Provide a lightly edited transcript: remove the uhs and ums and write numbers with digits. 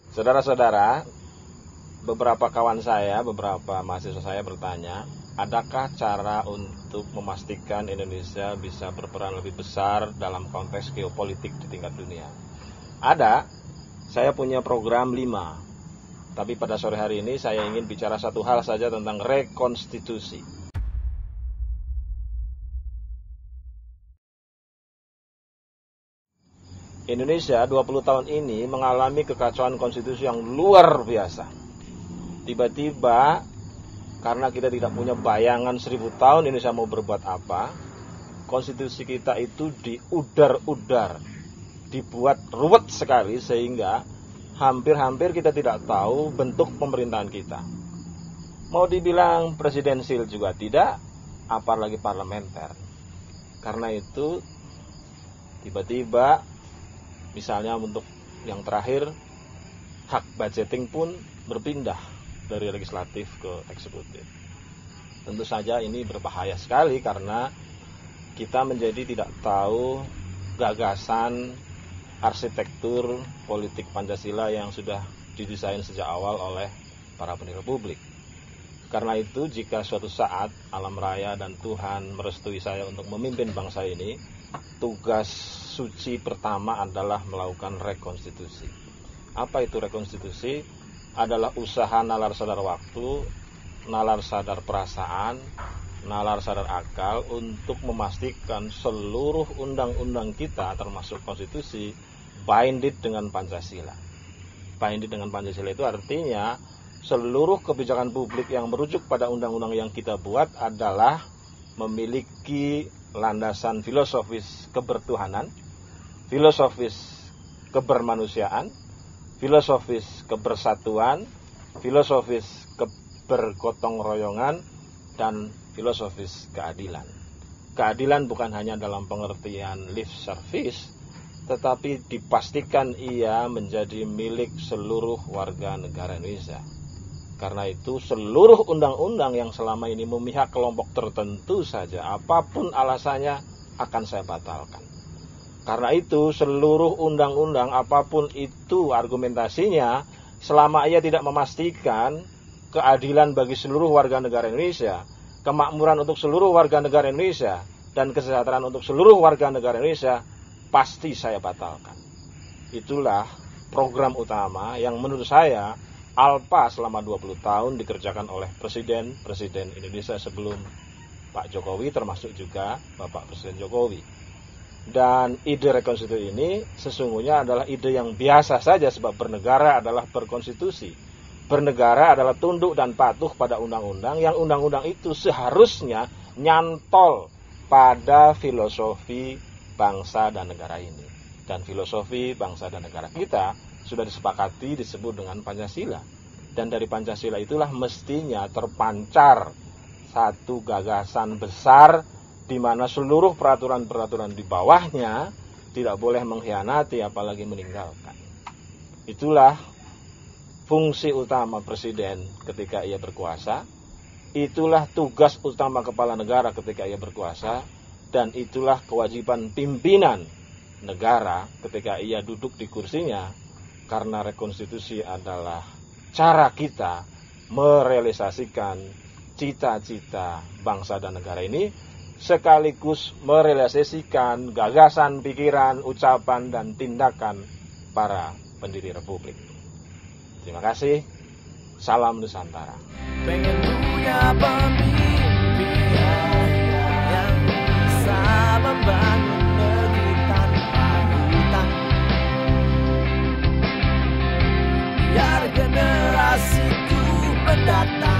Saudara-saudara, beberapa kawan saya, beberapa mahasiswa saya bertanya, adakah cara untuk memastikan Indonesia bisa berperan lebih besar dalam konteks geopolitik di tingkat dunia? Ada, saya punya program 5. Tapi pada sore hari ini saya ingin bicara satu hal saja tentang rekonstitusi. Indonesia 20 tahun ini mengalami kekacauan konstitusi yang luar biasa. Tiba-tiba, karena kita tidak punya bayangan 1000 tahun Indonesia mau berbuat apa, konstitusi kita itu diudar-udar, dibuat ruwet sekali sehingga hampir-hampir kita tidak tahu bentuk pemerintahan kita. Mau dibilang presidensil juga tidak, apalagi parlementer. Karena itu, tiba-tiba, misalnya untuk yang terakhir, hak budgeting pun berpindah dari legislatif ke eksekutif. Tentu saja ini berbahaya sekali karena kita menjadi tidak tahu gagasan arsitektur politik Pancasila yang sudah didesain sejak awal oleh para pendiri Republik. Karena itu, jika suatu saat alam raya dan Tuhan merestui saya untuk memimpin bangsa ini, tugas suci pertama adalah melakukan rekonstitusi. Apa itu rekonstitusi? Adalah usaha nalar sadar waktu, nalar sadar perasaan, nalar sadar akal untuk memastikan seluruh undang-undang kita termasuk konstitusi binded dengan Pancasila. Binded dengan Pancasila itu artinya seluruh kebijakan publik yang merujuk pada undang-undang yang kita buat adalah memiliki landasan filosofis kebertuhanan, filosofis kebermanusiaan, filosofis kebersatuan, filosofis kebergotong royongan, dan filosofis keadilan. Keadilan bukan hanya dalam pengertian lip service, tetapi dipastikan ia menjadi milik seluruh warga negara Indonesia. Karena itu seluruh undang-undang yang selama ini memihak kelompok tertentu saja, apapun alasannya, akan saya batalkan. Karena itu seluruh undang-undang apapun itu argumentasinya, selama ia tidak memastikan keadilan bagi seluruh warga negara Indonesia, kemakmuran untuk seluruh warga negara Indonesia, dan kesejahteraan untuk seluruh warga negara Indonesia, pasti saya batalkan. Itulah program utama yang menurut saya alpa selama 20 tahun dikerjakan oleh Presiden Indonesia sebelum Pak Jokowi, termasuk juga Bapak Presiden Jokowi. Dan ide rekonstitusi ini sesungguhnya adalah ide yang biasa saja, sebab bernegara adalah berkonstitusi. Bernegara adalah tunduk dan patuh pada undang-undang, yang undang-undang itu seharusnya nyantol pada filosofi bangsa dan negara ini. Dan filosofi bangsa dan negara kita sudah disepakati disebut dengan Pancasila. Dan dari Pancasila itulah mestinya terpancar satu gagasan besar di mana seluruh peraturan-peraturan di bawahnya tidak boleh mengkhianati apalagi meninggalkan. Itulah fungsi utama presiden ketika ia berkuasa. Itulah tugas utama kepala negara ketika ia berkuasa. Dan itulah kewajiban pimpinan negara ketika ia duduk di kursinya. Karena rekonstitusi adalah cara kita merealisasikan cita-cita bangsa dan negara ini, sekaligus merealisasikan gagasan, pikiran, ucapan, dan tindakan para pendiri Republik. Terima kasih. Salam Nusantara. Pengen punya pemimpin yang bisa membangun negeri tanpa hutang, biar generasiku mendatang